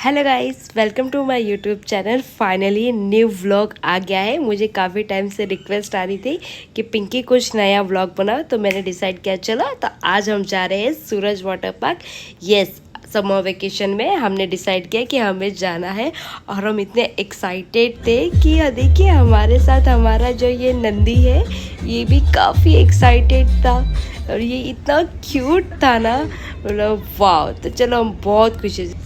Hello guys, welcome to my YouTube channel. Finally new vlog आ गया है। मुझे काफ़ी टाइम से रिक्वेस्ट आ रही थी कि पिंकी कुछ नया व्लॉग बनाओ, तो मैंने डिसाइड किया चलो तो आज हम जा रहे हैं Suraj water park. Yes, summer vacation में हमने डिसाइड किया कि हमें जाना है और हम इतने एक्साइटेड थे कि देखिए हमारे साथ हमारा जो ये नंदी है ये भी काफ़ी एक्साइटेड था और ये इतना क्यूट था ना, मतलब वाह। तो चलो हम बहुत खुश हैं।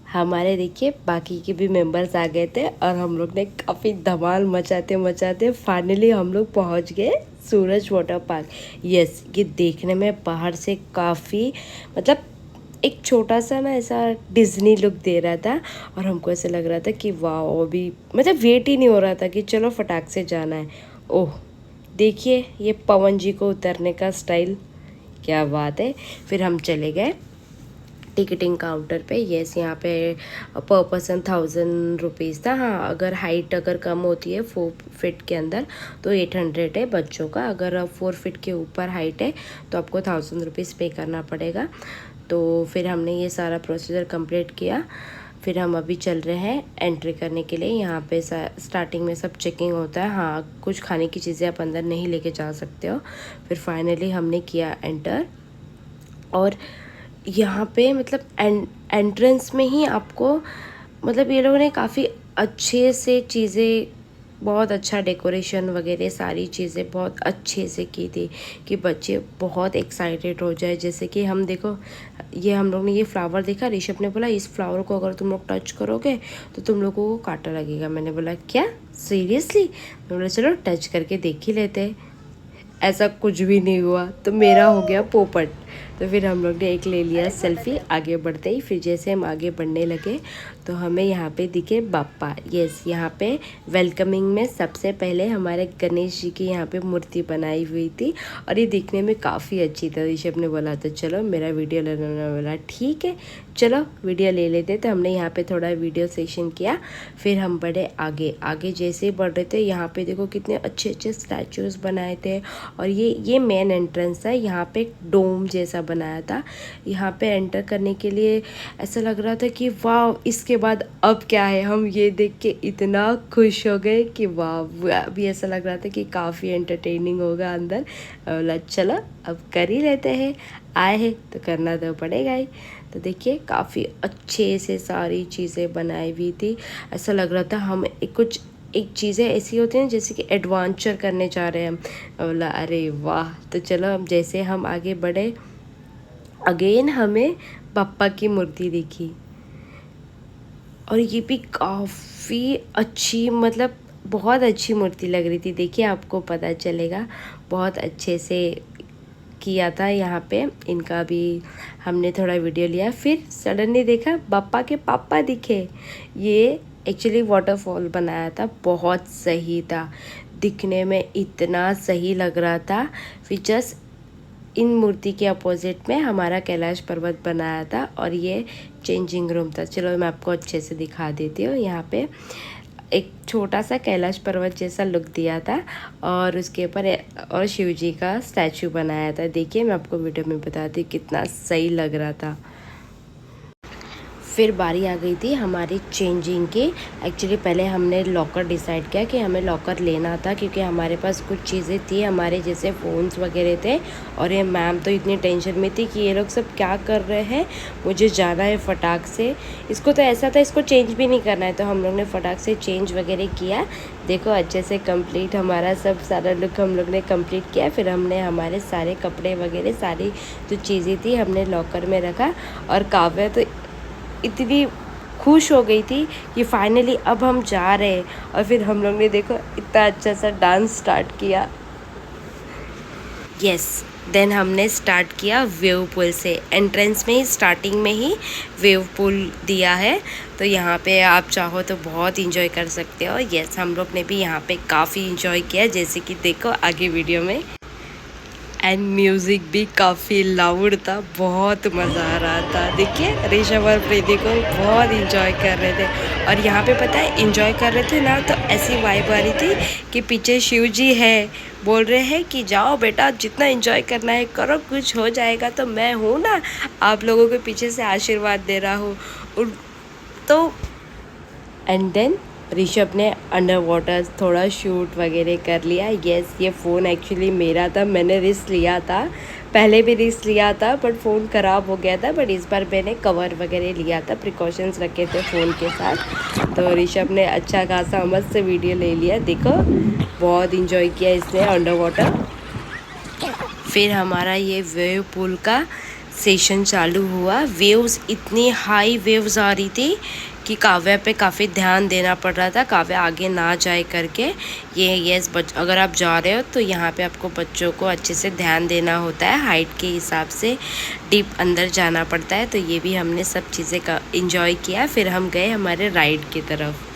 हमारे देखिए बाकी के भी मेंबर्स आ गए थे और हम लोग ने काफ़ी धमाल मचाते मचाते फाइनली हम लोग पहुंच गए सूरज वाटर पार्क। यस, ये देखने में बाहर से काफ़ी मतलब एक छोटा सा ना ऐसा डिज्नी लुक दे रहा था और हमको ऐसा लग रहा था कि वाह, अभी मतलब वेट ही नहीं हो रहा था कि चलो फटाक से जाना है। ओह देखिए ये पवन जी को उतरने का स्टाइल, क्या बात है। फिर हम चले गए टिकटिंग काउंटर पे। यस, यहाँ पे पर पर्सन 1000 रुपीज़ था। हाँ, अगर हाइट अगर कम होती है 4 फीट के अंदर तो 800 है बच्चों का। अगर 4 फीट के ऊपर हाइट है तो आपको 1000 रुपीज़ पे करना पड़ेगा। तो फिर हमने ये सारा प्रोसीजर कंप्लीट किया। फिर हम अभी चल रहे हैं एंट्री करने के लिए। यहाँ पे स्टार्टिंग में सब चेकिंग होता है। हाँ, कुछ खाने की चीज़ें आप अंदर नहीं लेके जा सकते हो। फिर फाइनली हमने किया एंटर और यहाँ पे मतलब एंट्रेंस में ही आपको मतलब ये लोगों ने काफ़ी अच्छे से चीज़ें, बहुत अच्छा डेकोरेशन वगैरह सारी चीज़ें बहुत अच्छे से की थी कि बच्चे बहुत एक्साइटेड हो जाए। जैसे कि हम देखो, ये हम लोग ने ये फ्लावर देखा, ऋषभ ने बोला इस फ्लावर को अगर तुम लोग टच करोगे तो तुम लोगों को कांटा लगेगा। मैंने बोला क्या सीरियसली? मैं बोला चलो टच करके देख ही लेते हैं। ऐसा कुछ भी नहीं हुआ तो मेरा हो गया पोपट। तो फिर हम लोग ने एक ले लिया सेल्फी। आगे बढ़ते ही फिर जैसे हम आगे बढ़ने लगे तो हमें यहाँ पे दिखे बाप्पा। यस, यहाँ पे वेलकमिंग में सबसे पहले हमारे गणेश जी की यहाँ पे मूर्ति बनाई हुई थी और ये दिखने में काफ़ी अच्छी थी। ऋषभ ने बोला तो चलो मेरा वीडियो लेना। बोला ठीक है चलो वीडियो ले लेते। तो हमने यहाँ पे थोड़ा वीडियो सेशन किया। फिर हम बढ़े आगे। आगे जैसे ही बढ़ रहे थे यहाँ पे देखो कितने अच्छे अच्छे स्टैचूज़ बनाए थे और ये मेन एंट्रेंस है। यहाँ पे एक डोम जैसा बनाया था। यहाँ पे एंटर करने के लिए ऐसा लग रहा था कि वाह, इसके बाद अब क्या है। हम ये देख के इतना खुश हो गए कि वाह, अभी ऐसा लग रहा था कि काफ़ी एंटरटेनिंग होगा अंदर। बोला चलो अब कर ही लेते हैं, आए हैं तो करना तो पड़ेगा ही। तो देखिए काफ़ी अच्छे से सारी चीज़ें बनाई हुई थी। ऐसा लग रहा था हम एक चीज़ें ऐसी होती हैं जैसे कि एडवेंचर करने जा रहे हैं हम। बोला अरे वाह। तो चलो अब जैसे हम आगे बढ़े अगेन हमें पप्पा की मूर्ति दिखी और ये भी काफ़ी अच्छी, मतलब बहुत अच्छी मूर्ति लग रही थी। देखिए आपको पता चलेगा, बहुत अच्छे से किया था यहाँ पे। इनका भी हमने थोड़ा वीडियो लिया। फिर सडनली देखा पापा के पापा दिखे। ये एक्चुअली वाटरफॉल बनाया था, बहुत सही था दिखने में, इतना सही लग रहा था। फिर जस्ट इन मूर्ति के अपोजिट में हमारा कैलाश पर्वत बनाया था और ये चेंजिंग रूम था। चलो मैं आपको अच्छे से दिखा देती हूँ। यहाँ पे एक छोटा सा कैलाश पर्वत जैसा लुक दिया था और उसके ऊपर और शिव जी का स्टैचू बनाया था। देखिए मैं आपको वीडियो में बताती हूँ कितना सही लग रहा था। फिर बारी आ गई थी हमारी चेंजिंग की। एक्चुअली पहले हमने लॉकर डिसाइड किया कि हमें लॉकर लेना था क्योंकि हमारे पास कुछ चीज़ें थी, हमारे जैसे फ़ोन्स वगैरह थे। और ये मैम तो इतनी टेंशन में थी कि ये लोग सब क्या कर रहे हैं, मुझे जाना है फटाक से। इसको तो ऐसा था इसको चेंज भी नहीं करना है, तो हम लोग ने फटाक से चेंज वगैरह किया। देखो अच्छे से कंप्लीट हमारा सब सारा लुक हम लोग ने कंप्लीट किया। फिर हमने हमारे सारे कपड़े वगैरह सारी जो चीज़ें थी हमने लॉकर में रखा और काव्या तो इतनी खुश हो गई थी कि फाइनली अब हम जा रहे हैं। और फिर हम लोग ने देखो इतना अच्छा सा डांस स्टार्ट किया। यस, देन हमने स्टार्ट किया वेव पूल से। एंट्रेंस में ही स्टार्टिंग में ही वेव पूल दिया है, तो यहाँ पे आप चाहो तो बहुत इंजॉय कर सकते हो। यस, हम लोग ने भी यहाँ पे काफ़ी इंजॉय किया, जैसे कि देखो आगे वीडियो में। एंड म्यूज़िक भी काफ़ी लाउड था, बहुत मज़ा आ रहा था। देखिए ऋषभ और प्रीति को बहुत इंजॉय कर रहे थे। और यहाँ पे पता है इंजॉय कर रहे थे ना, तो ऐसी वाइब आ रही थी कि पीछे शिव जी है, बोल रहे हैं कि जाओ बेटा जितना इंजॉय करना है करो, कुछ हो जाएगा तो मैं हूँ ना, आप लोगों के पीछे से आशीर्वाद दे रहा हूँ। और तो एंड देन ऋषभ ने अंडर वाटर थोड़ा शूट वगैरह कर लिया। यस, ये फ़ोन एक्चुअली मेरा था, मैंने रिस्क लिया था, पहले भी रिस्क लिया था बट फ़ोन ख़राब हो गया था। बट इस बार मैंने कवर वगैरह लिया था, प्रिकॉशंस रखे थे फ़ोन के साथ। तो ऋषभ ने अच्छा खासा मस्त से वीडियो ले लिया, देखो बहुत इंजॉय किया इसने अंडर वाटर। फिर हमारा ये वेव पूल का सेशन चालू हुआ। वेव्स, इतनी हाई वेव्स आ रही थी कि काव्या पे काफ़ी ध्यान देना पड़ रहा था, काव्या आगे ना जाए करके। अगर आप जा रहे हो तो यहाँ पे आपको बच्चों को अच्छे से ध्यान देना होता है, हाइट के हिसाब से डीप अंदर जाना पड़ता है। तो ये भी हमने सब चीज़ें का इंजॉय किया। फिर हम गए हमारे राइड की तरफ।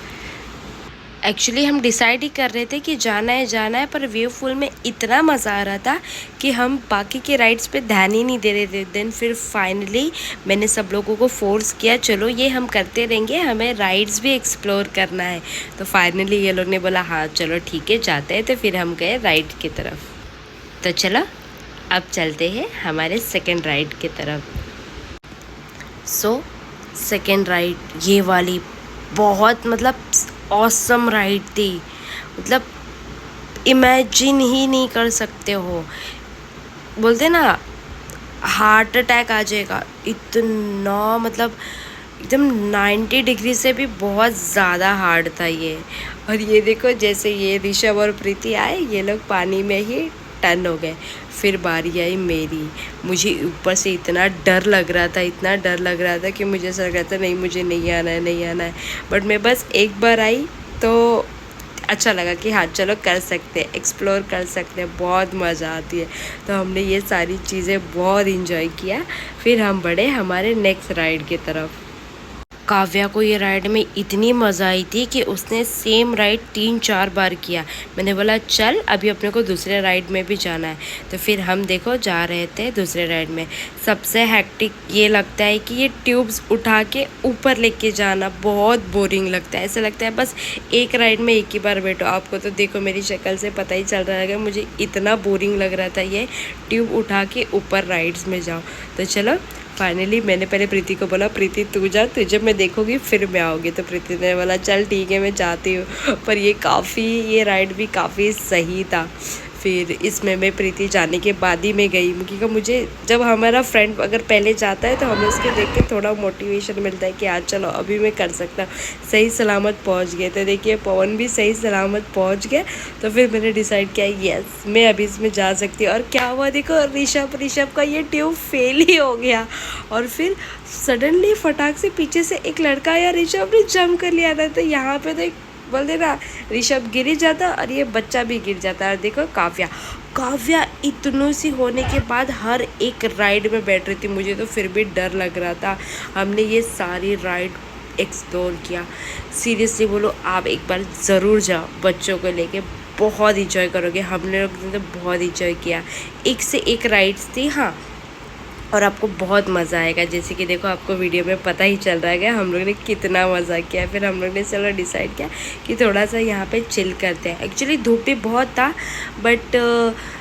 एक्चुअली हम डिसाइड ही कर रहे थे कि जाना है, पर वेव पूल में इतना मज़ा आ रहा था कि हम बाकी के राइड्स पे ध्यान ही नहीं दे रहे थे। देन फिर फाइनली मैंने सब लोगों को फोर्स किया, चलो ये हम करते रहेंगे, हमें राइड्स भी एक्सप्लोर करना है। तो फाइनली ये लोग ने बोला हाँ चलो ठीक है जाते हैं। तो फिर हम गए राइड की तरफ। तो चलो अब चलते हैं हमारे सेकेंड राइड की तरफ। सो सेकेंड राइड ये वाली बहुत ऑसम राइड थी, इमेजिन ही नहीं कर सकते हो। बोलते ना हार्ट अटैक आ जाएगा, इतना एकदम 90 डिग्री से भी बहुत ज़्यादा हार्ड था ये। और ये देखो जैसे ये ऋषभ और प्रीति आए, ये लोग पानी में ही टर्न हो गए। फिर बारी आई मेरी। मुझे ऊपर से इतना डर लग रहा था कि मुझे ऐसा लग रहा था नहीं मुझे नहीं आना है। बट मैं बस एक बार आई तो अच्छा लगा कि हाँ चलो कर सकते हैं, एक्सप्लोर कर सकते हैं, बहुत मज़ा आती है। तो हमने ये सारी चीज़ें बहुत इंजॉय किया। फिर हम बढ़े हमारे नेक्स्ट राइड की तरफ। काव्या को ये राइड में इतनी मज़ा आई थी कि उसने सेम राइड 3-4 बार किया। मैंने बोला चल अभी अपने को दूसरे राइड में भी जाना है। तो फिर हम देखो जा रहे थे दूसरे राइड में। सबसे हैक्टिक ये लगता है कि ये ट्यूब्स उठा के ऊपर लेके जाना बहुत बोरिंग लगता है। ऐसा लगता है बस एक राइड में एक ही बार बैठो। आपको तो देखो मेरी शक्ल से पता ही चल रहा है, मुझे इतना बोरिंग लग रहा था ये ट्यूब उठा के ऊपर राइड्स में जाओ। तो चलो फाइनली मैंने पहले प्रीति को बोला प्रीति तू जा, तुझे मैं देखूँगी फिर मैं आऊँगी। तो प्रीति ने बोला चल ठीक है मैं जाती हूँ। पर ये राइड भी काफ़ी सही था। फिर इसमें मैं प्रीति जाने के बाद ही मैं गई, क्योंकि मुझे जब हमारा फ्रेंड अगर पहले जाता है तो हमें उसके देख के थोड़ा मोटिवेशन मिलता है कि आज चलो अभी मैं कर सकता हूँ। सही सलामत पहुँच गए। तो देखिए पवन भी सही सलामत पहुँच गया। तो फिर मैंने डिसाइड किया यस मैं अभी इसमें जा सकती हूँ। और क्या हुआ देखो ऋषभ का ये ट्यूब फेल ही हो गया। और फिर सडनली फटाक से पीछे से एक लड़का या ऋषभ ने जंप कर लिया था। तो यहाँ पे तो बोल देना ऋषभ गिर ही जाता और ये बच्चा भी गिर जाता। और देखो काव्या इतनों सी होने के बाद हर एक राइड में बैठ रही थी। मुझे तो फिर भी डर लग रहा था। हमने ये सारी राइड एक्सप्लोर किया। सीरियसली बोलो आप एक बार ज़रूर जाओ बच्चों को लेके, बहुत इंजॉय करोगे। हमने लोग ने तो बहुत इंजॉय किया, एक से एक राइड्स थी। हाँ और आपको बहुत मज़ा आएगा। जैसे कि देखो आपको वीडियो में पता ही चल रहा है कि हम लोग ने कितना मज़ा किया। फिर हम लोग ने चलो डिसाइड किया कि थोड़ा सा यहाँ पे चिल करते हैं। एक्चुअली धूप भी बहुत था बट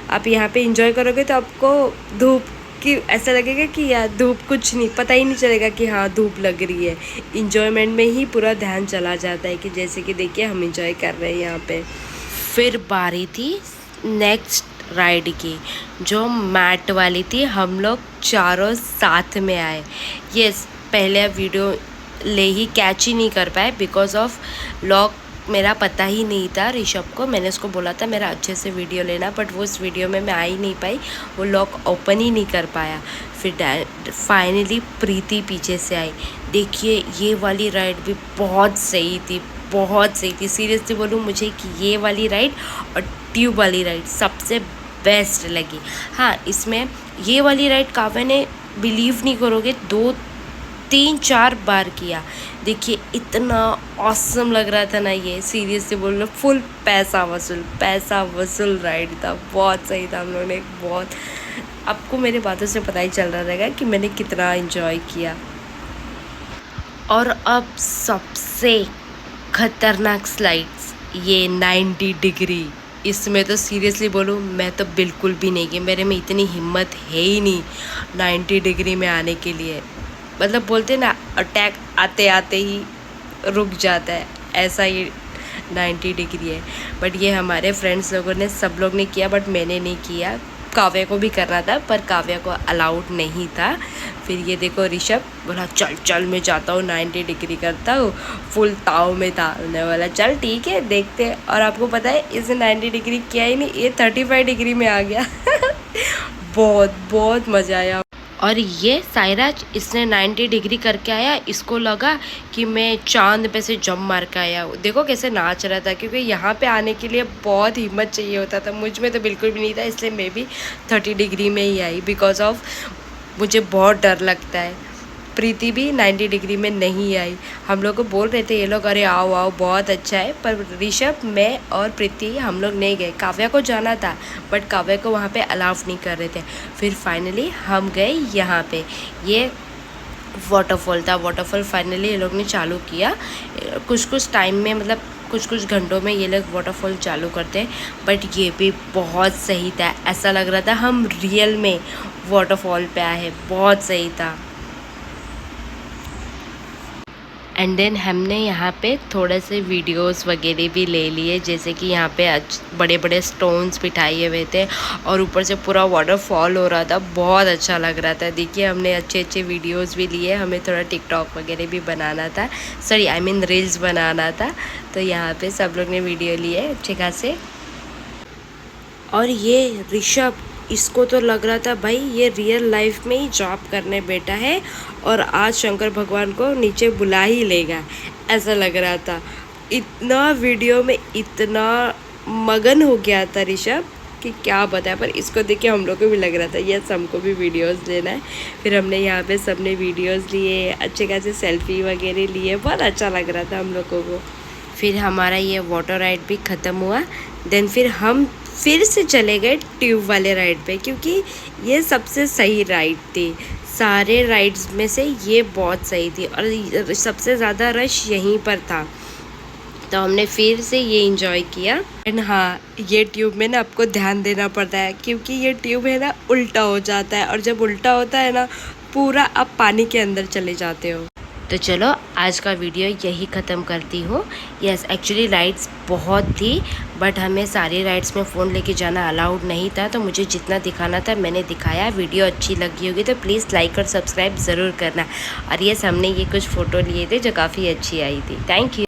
आप यहाँ पे इंजॉय करोगे तो आपको धूप की ऐसा लगेगा कि यार धूप कुछ नहीं, पता ही नहीं चलेगा कि हाँ धूप लग रही है। इंजॉयमेंट में ही पूरा ध्यान चला जाता है कि जैसे कि देखिए हम इंजॉय कर रहे हैं यहाँ पे। फिर बारी थी नेक्स्ट राइड की जो मैट वाली थी। हम लोग चारों साथ में आए। यस पहले वीडियो ले ही कैच ही नहीं कर पाए बिकॉज ऑफ लॉक मेरा पता ही नहीं था ऋषभ को। मैंने उसको बोला था मेरा अच्छे से वीडियो लेना बट वो उस वीडियो में मैं आ ही नहीं पाई, वो लॉक ओपन ही नहीं कर पाया। फिर फाइनली प्रीति पीछे से आई। देखिए ये वाली राइड भी बहुत सही थी, बहुत सही थी। सीरियसली बोलूँ मुझे कि ये वाली राइड और ट्यूब वाली राइड सबसे बेस्ट लगी। हाँ इसमें ये वाली राइड काव्या ने बिलीव नहीं करोगे 2-3-4 बार किया। देखिए इतना ऑसम लग रहा था ना ये, सीरियसली बोल रहा फुल पैसा वसूल राइड था। बहुत सही था। हम लोगों ने बहुत, आपको मेरे बातों से पता ही चल रहा रहेगा कि मैंने कितना एंजॉय किया। और अब सबसे खतरनाक स्लाइड्स ये 90 डिग्री। इसमें तो सीरियसली बोलूँ मैं तो बिल्कुल भी नहीं गई, मेरे में इतनी हिम्मत है ही नहीं 90 डिग्री में आने के लिए। बोलते ना अटैक आते आते ही रुक जाता है, ऐसा ही 90 डिग्री है। बट ये हमारे फ्रेंड्स लोगों ने, सब लोग ने किया, बट मैंने नहीं किया। काव्या को भी करना था पर काव्या को अलाउड नहीं था। फिर ये देखो ऋषभ बोला चल चल मैं जाता हूँ, 90 डिग्री करता हूँ, फुल ताव में था। मैंने बोला चल ठीक है देखते हैं। और आपको पता है इसे 90 डिग्री किया ही नहीं, ये 35 डिग्री में आ गया। बहुत बहुत मज़ा आया। और ये सायराज इसने 90 डिग्री करके आया, इसको लगा कि मैं चांद पे से जंप मार के आया। देखो कैसे नाच रहा था, क्योंकि यहाँ पे आने के लिए बहुत हिम्मत चाहिए होता था। मुझ में तो बिल्कुल भी नहीं था, इसलिए मैं भी 30 डिग्री में ही आई। बिकॉज ऑफ मुझे बहुत डर लगता है। प्रीति भी 90 डिग्री में नहीं आई। हम लोग को बोल रहे थे ये लोग अरे आओ आओ बहुत अच्छा है, पर ऋषभ, मैं और प्रीति हम लोग नहीं गए। काव्या को जाना था बट काव्या को वहाँ पे अलाउ नहीं कर रहे थे। फिर फाइनली हम गए यहाँ पे, ये वाटरफॉल था। वाटरफॉल फाइनली ये लोग ने चालू किया। कुछ टाइम में, मतलब कुछ घंटों में ये लोग वाटरफॉल चालू करते हैं। बट ये भी बहुत सही था, ऐसा लग रहा था हम रियल में वाटरफॉल पे आए हैं, बहुत सही था। एंड देन हमने यहाँ पे थोड़े से वीडियोस वगैरह भी ले लिए, जैसे कि यहाँ पे बड़े बड़े स्टोन्स बिठाए हुए थे और ऊपर से पूरा वाटरफॉल हो रहा था, बहुत अच्छा लग रहा था। देखिए हमने अच्छे अच्छे वीडियोस भी लिए, हमें थोड़ा टिकटॉक वगैरह भी बनाना था, सॉरी आई मीन रील्स बनाना था। तो यहाँ पे सब लोग ने वीडियो लिए अच्छे खासे। और ये ऋषभ, इसको तो लग रहा था भाई ये रियल लाइफ में ही जॉब करने बैठा है और आज शंकर भगवान को नीचे बुला ही लेगा, ऐसा लग रहा था। इतना वीडियो में इतना मगन हो गया था ऋषभ कि क्या बताया। पर इसको देख के हम लोग को भी लग रहा था यस हमको भी वीडियोस लेना है। फिर हमने यहाँ पे सबने वीडियोस लिए, अच्छे खासे सेल्फी वगैरह लिए, बहुत अच्छा लग रहा था हम लोगों को। फिर हमारा ये वाटर राइड भी ख़त्म हुआ। देन फिर हम फिर से चले गए ट्यूब वाले राइड पे, क्योंकि ये सबसे सही राइड थी। सारे राइड्स में से ये बहुत सही थी और सबसे ज़्यादा रश यहीं पर था, तो हमने फिर से ये इंजॉय किया। एंड हाँ, ये ट्यूब में ना आपको ध्यान देना पड़ता है, क्योंकि ये ट्यूब है ना उल्टा हो जाता है, और जब उल्टा होता है ना पूरा आप पानी के अंदर चले जाते हो। तो चलो आज का वीडियो यही ख़त्म करती हूँ। यस एक्चुअली राइड्स बहुत थी, बट हमें सारी राइड्स में फ़ोन लेके जाना अलाउड नहीं था, तो मुझे जितना दिखाना था मैंने दिखाया। वीडियो अच्छी लगी होगी तो प्लीज़ लाइक और सब्सक्राइब ज़रूर करना। और यस हमने ये कुछ फ़ोटो लिए थे जो काफ़ी अच्छी आई थी। Thank you.